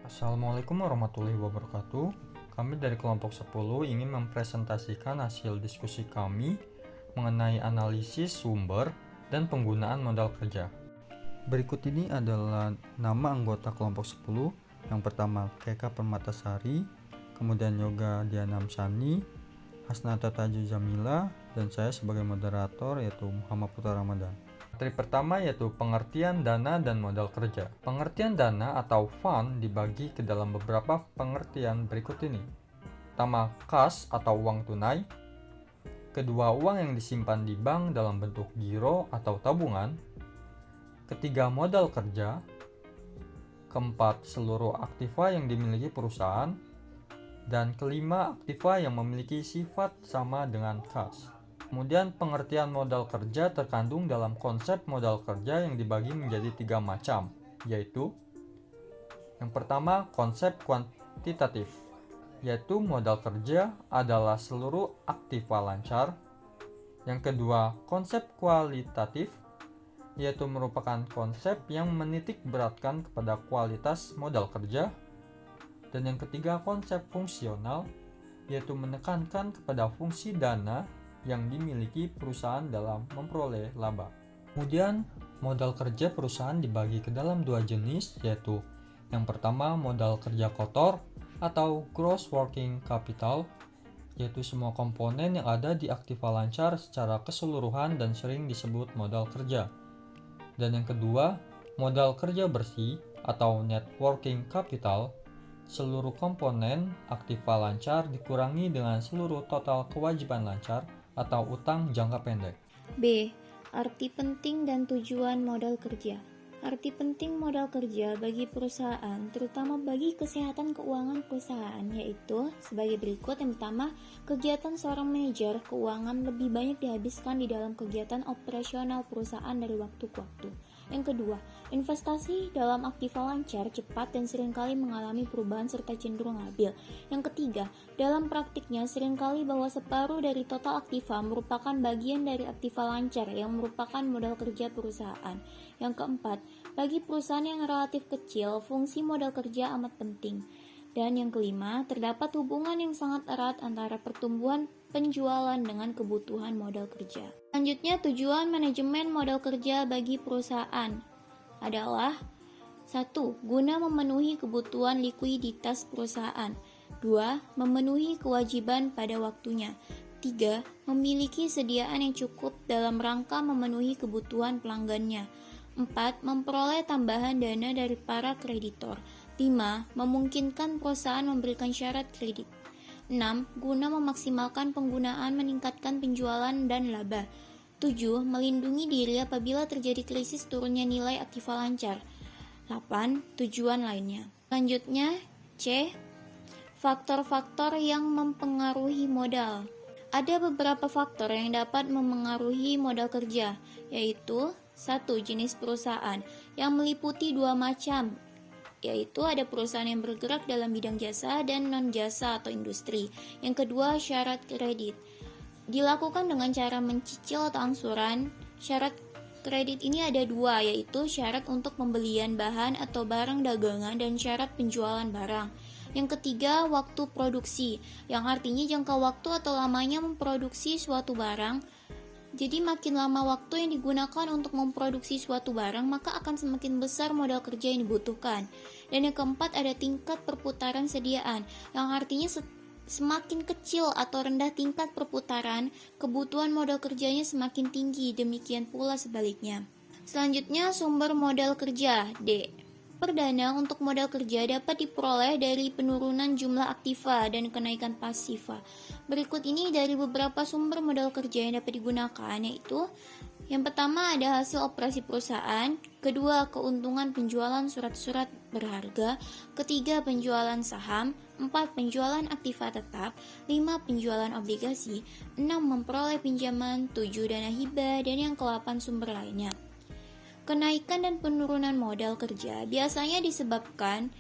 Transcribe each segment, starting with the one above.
Assalamualaikum warahmatullahi wabarakatuh. Kami dari kelompok 10 ingin mempresentasikan hasil diskusi kami mengenai analisis sumber dan penggunaan modal kerja. Berikut ini adalah nama anggota kelompok 10. Yang pertama Keka Permatasari, kemudian Yoga Dianamsani, Hasnata Taju Jamila, dan saya sebagai moderator yaitu Muhammad Putra Ramadan. Materi pertama yaitu pengertian dana dan modal kerja. Pengertian dana atau fund dibagi ke dalam beberapa pengertian berikut ini. Pertama, kas atau uang tunai. Kedua, uang yang disimpan di bank dalam bentuk giro atau tabungan. Ketiga, modal kerja. Keempat, seluruh aktiva yang dimiliki perusahaan. Dan kelima, aktiva yang memiliki sifat sama dengan kas. Kemudian pengertian modal kerja terkandung dalam konsep modal kerja yang dibagi menjadi 3 macam, yaitu yang pertama konsep kuantitatif, yaitu modal kerja adalah seluruh aktiva lancar. Yang kedua konsep kualitatif, yaitu merupakan konsep yang menitik beratkan kepada kualitas modal kerja. Dan yang ketiga konsep fungsional, yaitu menekankan kepada fungsi dana yang dimiliki perusahaan dalam memperoleh laba. Kemudian, modal kerja perusahaan dibagi ke dalam 2 jenis, yaitu yang pertama modal kerja kotor atau gross working capital, yaitu semua komponen yang ada di aktiva lancar secara keseluruhan dan sering disebut modal kerja. Dan yang kedua, modal kerja bersih atau net working capital, seluruh komponen aktiva lancar dikurangi dengan seluruh total kewajiban lancar atau utang jangka pendek. B. Arti penting dan tujuan modal kerja. Arti penting modal kerja bagi perusahaan, terutama bagi kesehatan keuangan perusahaan, yaitu sebagai berikut. Yang pertama, kegiatan seorang manajer keuangan lebih banyak dihabiskan di dalam kegiatan operasional perusahaan dari waktu ke waktu. Yang kedua, investasi dalam aktiva lancar, cepat, dan seringkali mengalami perubahan serta cenderung labil. Yang ketiga, dalam praktiknya seringkali bahwa separuh dari total aktiva merupakan bagian dari aktiva lancar yang merupakan modal kerja perusahaan. Yang keempat, bagi perusahaan yang relatif kecil, fungsi modal kerja amat penting. Dan yang kelima, terdapat hubungan yang sangat erat antara pertumbuhan penjualan dengan kebutuhan modal kerja. Selanjutnya, tujuan manajemen modal kerja bagi perusahaan adalah 1. Guna memenuhi kebutuhan likuiditas perusahaan. 2. Memenuhi kewajiban pada waktunya. 3. Memiliki sediaan yang cukup dalam rangka memenuhi kebutuhan pelanggannya. 4. Memperoleh tambahan dana dari para kreditor. 5. Memungkinkan perusahaan memberikan syarat kredit. 6. Guna memaksimalkan penggunaan meningkatkan penjualan dan laba. 7. Melindungi diri apabila terjadi krisis turunnya nilai aktiva lancar. 8. Tujuan lainnya. Selanjutnya, C. Faktor-faktor yang mempengaruhi modal. Ada beberapa faktor yang dapat memengaruhi modal kerja, yaitu 1. Jenis perusahaan yang meliputi 2 macam, yaitu ada perusahaan yang bergerak dalam bidang jasa dan non-jasa atau industri. Yang kedua, syarat kredit. Dilakukan dengan cara mencicil atau angsuran. Syarat kredit ini ada 2, yaitu syarat untuk pembelian bahan atau barang dagangan dan syarat penjualan barang. Yang ketiga, waktu produksi, yang artinya jangka waktu atau lamanya memproduksi suatu barang. Jadi makin lama waktu yang digunakan untuk memproduksi suatu barang, maka akan semakin besar modal kerja yang dibutuhkan. Dan yang keempat, ada tingkat perputaran sediaan, yang artinya semakin kecil atau rendah tingkat perputaran, kebutuhan modal kerjanya semakin tinggi, demikian pula sebaliknya. Selanjutnya, sumber modal kerja, D. Perdana untuk modal kerja dapat diperoleh dari penurunan jumlah aktiva dan kenaikan pasiva. Berikut ini dari beberapa sumber modal kerja yang dapat digunakan, yaitu yang pertama ada hasil operasi perusahaan, kedua keuntungan penjualan surat-surat berharga, ketiga penjualan saham, 4 penjualan aktiva tetap, 5 penjualan obligasi, 6 memperoleh pinjaman, 7 dana hibah, dan yang ke-8 sumber lainnya. Kenaikan dan penurunan modal kerja biasanya disebabkan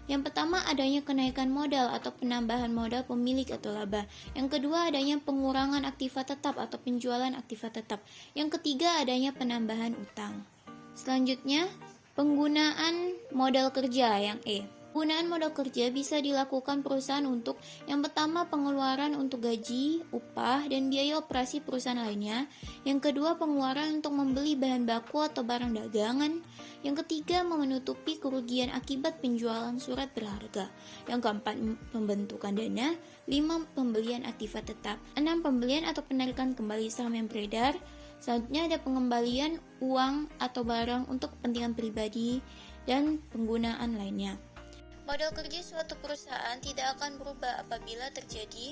yang pertama adanya kenaikan modal atau penambahan modal pemilik atau laba. Yang kedua adanya pengurangan aktiva tetap atau penjualan aktiva tetap. Yang ketiga adanya penambahan utang. Selanjutnya, penggunaan modal kerja yang E. Penggunaan modal kerja bisa dilakukan perusahaan untuk yang pertama pengeluaran untuk gaji, upah, dan biaya operasi perusahaan lainnya. Yang kedua pengeluaran untuk membeli bahan baku atau barang dagangan. Yang ketiga menutupi kerugian akibat penjualan surat berharga. Yang keempat pembentukan dana. 5 pembelian aktiva tetap. 6 pembelian atau penarikan kembali saham yang beredar. Selanjutnya ada pengembalian uang atau barang untuk kepentingan pribadi dan penggunaan lainnya. Modal kerja suatu perusahaan tidak akan berubah apabila terjadi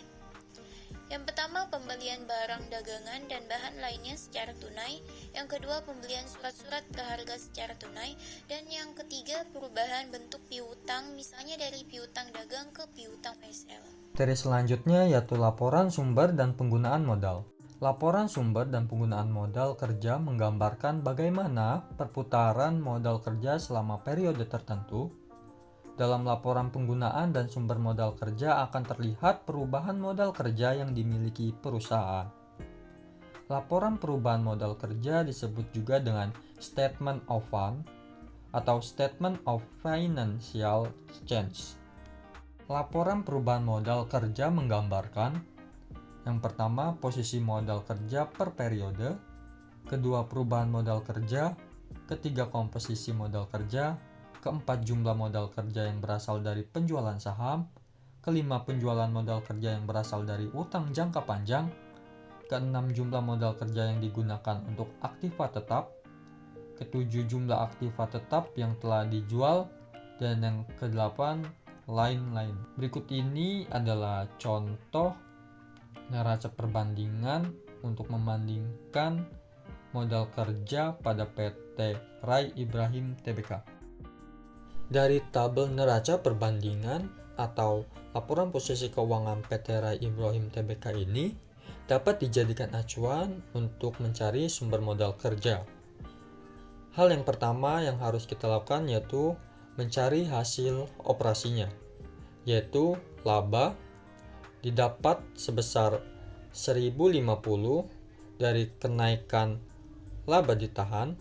yang pertama pembelian barang dagangan dan bahan lainnya secara tunai, yang kedua pembelian surat-surat berharga secara tunai, dan yang ketiga perubahan bentuk piutang misalnya dari piutang dagang ke piutang wesel. Materi selanjutnya yaitu laporan sumber dan penggunaan modal. Laporan sumber dan penggunaan modal kerja menggambarkan bagaimana perputaran modal kerja selama periode tertentu. Dalam laporan penggunaan dan sumber modal kerja akan terlihat perubahan modal kerja yang dimiliki perusahaan. Laporan perubahan modal kerja disebut juga dengan Statement of Fund atau Statement of Financial Change. Laporan perubahan modal kerja menggambarkan yang pertama posisi modal kerja per periode, kedua perubahan modal kerja, ketiga komposisi modal kerja, keempat jumlah modal kerja yang berasal dari penjualan saham, kelima penjualan modal kerja yang berasal dari utang jangka panjang, keenam jumlah modal kerja yang digunakan untuk aktiva tetap, ketujuh jumlah aktiva tetap yang telah dijual, dan yang kedelapan lain-lain. Berikut ini adalah contoh neraca perbandingan untuk membandingkan modal kerja pada PT Rai Ibrahim Tbk. Dari tabel neraca perbandingan atau laporan posisi keuangan PT Rai Ibrahim Tbk ini dapat dijadikan acuan untuk mencari sumber modal kerja. Hal yang pertama yang harus kita lakukan yaitu mencari hasil operasinya, yaitu laba didapat sebesar 1050 dari kenaikan laba ditahan,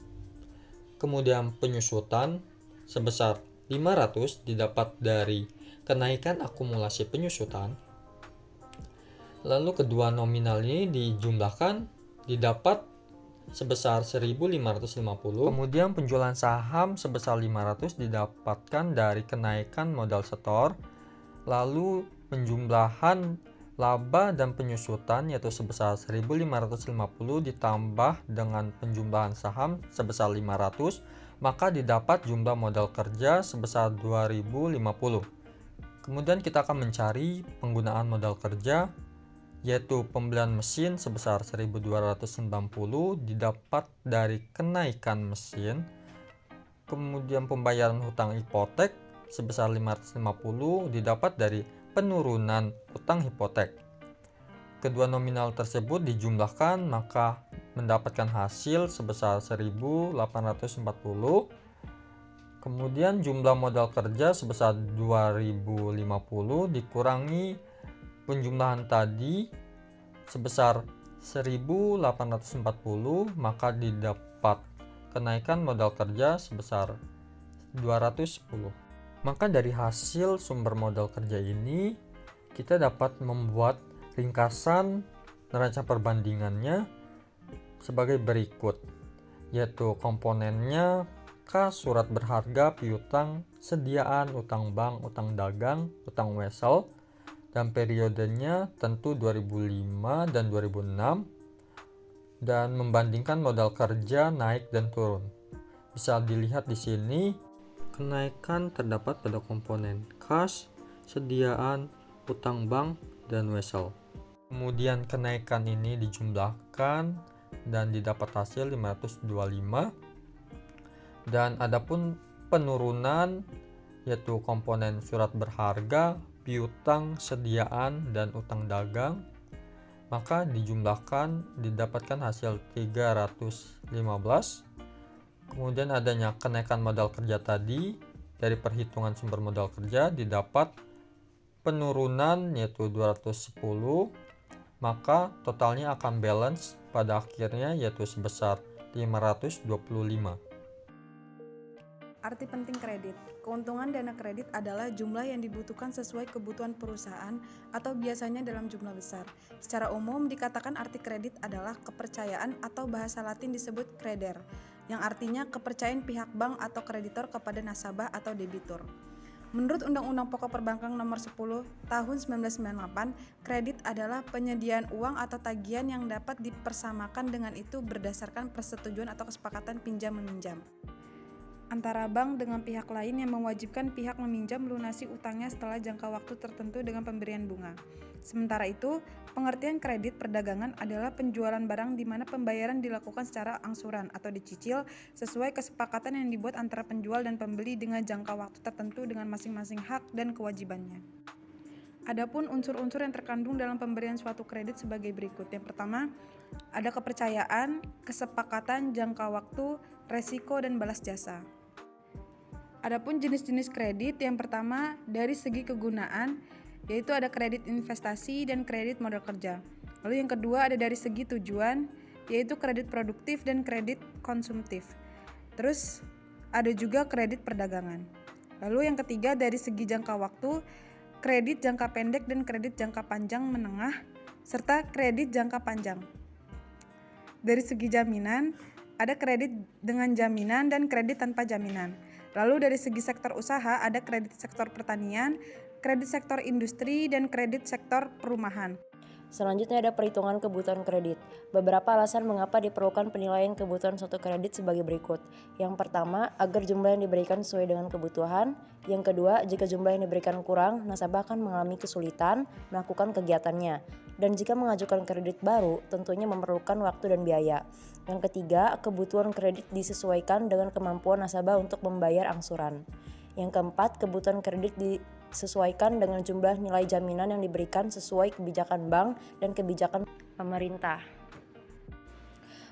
kemudian penyusutan sebesar 500 didapat dari kenaikan akumulasi penyusutan. Lalu kedua nominal ini dijumlahkan didapat sebesar 1550. Kemudian penjualan saham sebesar 500 didapatkan dari kenaikan modal setor. Lalu penjumlahan laba dan penyusutan yaitu sebesar 1550 ditambah dengan penjumlahan saham sebesar 500, maka didapat jumlah modal kerja sebesar 2050. Kemudian kita akan mencari penggunaan modal kerja, yaitu pembelian mesin sebesar 1290 didapat dari kenaikan mesin, kemudian pembayaran hutang hipotek sebesar 550 didapat dari penurunan hutang hipotek. Kedua nominal tersebut dijumlahkan maka mendapatkan hasil sebesar 1840. Kemudian jumlah modal kerja sebesar 2050 dikurangi penjumlahan tadi sebesar 1840, maka didapat kenaikan modal kerja sebesar 210. Maka dari hasil sumber modal kerja ini kita dapat membuat ringkasan neraca perbandingannya sebagai berikut, yaitu komponennya kas, surat berharga, piutang, sediaan, utang bank, utang dagang, utang wesel, dan periodenya tentu 2005 dan 2006, dan membandingkan modal kerja naik dan turun. Bisa dilihat di sini kenaikan terdapat pada komponen kas, sediaan, utang bank, dan wesel. Kemudian kenaikan ini dijumlahkan dan didapat hasil 525. Dan adapun penurunan yaitu komponen surat berharga, piutang, sediaan, dan utang dagang, maka dijumlahkan didapatkan hasil 315. Kemudian adanya kenaikan modal kerja tadi dari perhitungan sumber modal kerja didapat penurunan yaitu 210, maka totalnya akan balance pada akhirnya yaitu sebesar 525. Arti penting kredit. Keuntungan dana kredit adalah jumlah yang dibutuhkan sesuai kebutuhan perusahaan atau biasanya dalam jumlah besar. Secara umum dikatakan arti kredit adalah kepercayaan atau bahasa Latin disebut creder, yang artinya kepercayaan pihak bank atau kreditor kepada nasabah atau debitur. Menurut Undang-Undang Pokok Perbankan Nomor 10 Tahun 1998, kredit adalah penyediaan uang atau tagihan yang dapat dipersamakan dengan itu berdasarkan persetujuan atau kesepakatan pinjam-meminjam antara bank dengan pihak lain yang mewajibkan pihak meminjam melunasi utangnya setelah jangka waktu tertentu dengan pemberian bunga. Sementara itu, pengertian kredit perdagangan adalah penjualan barang di mana pembayaran dilakukan secara angsuran atau dicicil sesuai kesepakatan yang dibuat antara penjual dan pembeli dengan jangka waktu tertentu dengan masing-masing hak dan kewajibannya. Adapun unsur-unsur yang terkandung dalam pemberian suatu kredit sebagai berikut. Yang pertama, ada kepercayaan, kesepakatan, jangka waktu, resiko, dan balas jasa. Adapun jenis-jenis kredit, yang pertama dari segi kegunaan, yaitu ada kredit investasi dan kredit modal kerja. Lalu yang kedua ada dari segi tujuan, yaitu kredit produktif dan kredit konsumtif. Terus ada juga kredit perdagangan. Lalu yang ketiga dari segi jangka waktu, kredit jangka pendek dan kredit jangka panjang menengah, serta kredit jangka panjang. Dari segi jaminan, ada kredit dengan jaminan dan kredit tanpa jaminan. Lalu dari segi sektor usaha ada kredit sektor pertanian, kredit sektor industri, dan kredit sektor perumahan. Selanjutnya ada perhitungan kebutuhan kredit. Beberapa alasan mengapa diperlukan penilaian kebutuhan suatu kredit sebagai berikut. Yang pertama, agar jumlah yang diberikan sesuai dengan kebutuhan. Yang kedua, jika jumlah yang diberikan kurang, nasabah akan mengalami kesulitan melakukan kegiatannya. Dan jika mengajukan kredit baru, tentunya memerlukan waktu dan biaya. Yang ketiga, kebutuhan kredit disesuaikan dengan kemampuan nasabah untuk membayar angsuran. Yang keempat, kebutuhan kredit disesuaikan dengan jumlah nilai jaminan yang diberikan sesuai kebijakan bank dan kebijakan pemerintah.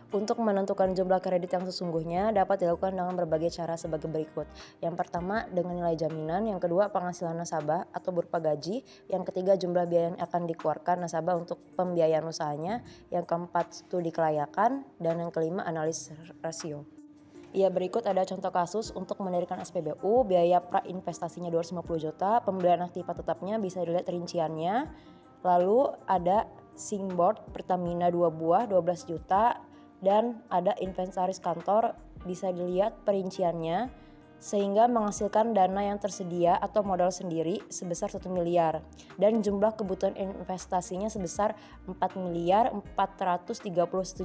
Untuk menentukan jumlah kredit yang sesungguhnya dapat dilakukan dengan berbagai cara sebagai berikut. Yang pertama dengan nilai jaminan, yang kedua penghasilan nasabah atau berupa gaji, yang ketiga jumlah biaya yang akan dikeluarkan nasabah untuk pembiayaan usahanya, yang keempat studi kelayakan, dan yang kelima analisis rasio. Ya, berikut ada contoh kasus untuk mendirikan SPBU, biaya pra-investasinya 250 juta, pembelian aktiva tetapnya bisa dilihat rinciannya. Lalu ada Singboard Pertamina 2 buah 12 juta dan ada inventaris kantor bisa dilihat perinciannya sehingga menghasilkan dana yang tersedia atau modal sendiri sebesar 1 miliar dan jumlah kebutuhan investasinya sebesar 4 miliar 431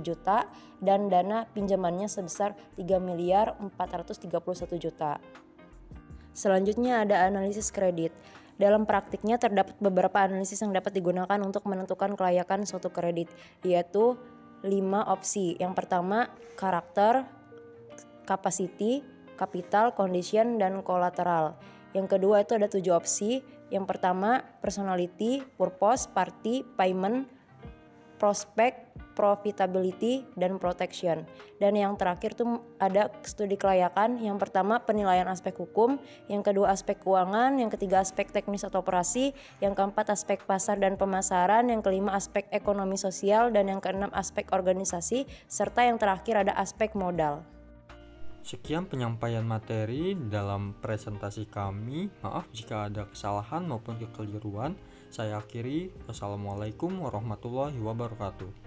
juta dan dana pinjamannya sebesar 3 miliar 431 juta. Selanjutnya ada analisis kredit. Dalam praktiknya terdapat beberapa analisis yang dapat digunakan untuk menentukan kelayakan suatu kredit, yaitu 5 opsi. Yang pertama, karakter, capacity, capital, condition, dan collateral. Yang kedua itu ada 7 opsi. Yang pertama, personality, purpose, party, payment, prospect, profitability, dan protection. Dan yang terakhir tuh ada studi kelayakan. Yang pertama penilaian aspek hukum, yang kedua aspek keuangan, yang ketiga aspek teknis atau operasi, yang keempat aspek pasar dan pemasaran, yang kelima aspek ekonomi sosial, dan yang keenam aspek organisasi, serta yang terakhir ada aspek modal. Sekian penyampaian materi dalam presentasi kami. Maaf jika ada kesalahan maupun kekeliruan. Saya akhiri. Wassalamualaikum warahmatullahi wabarakatuh.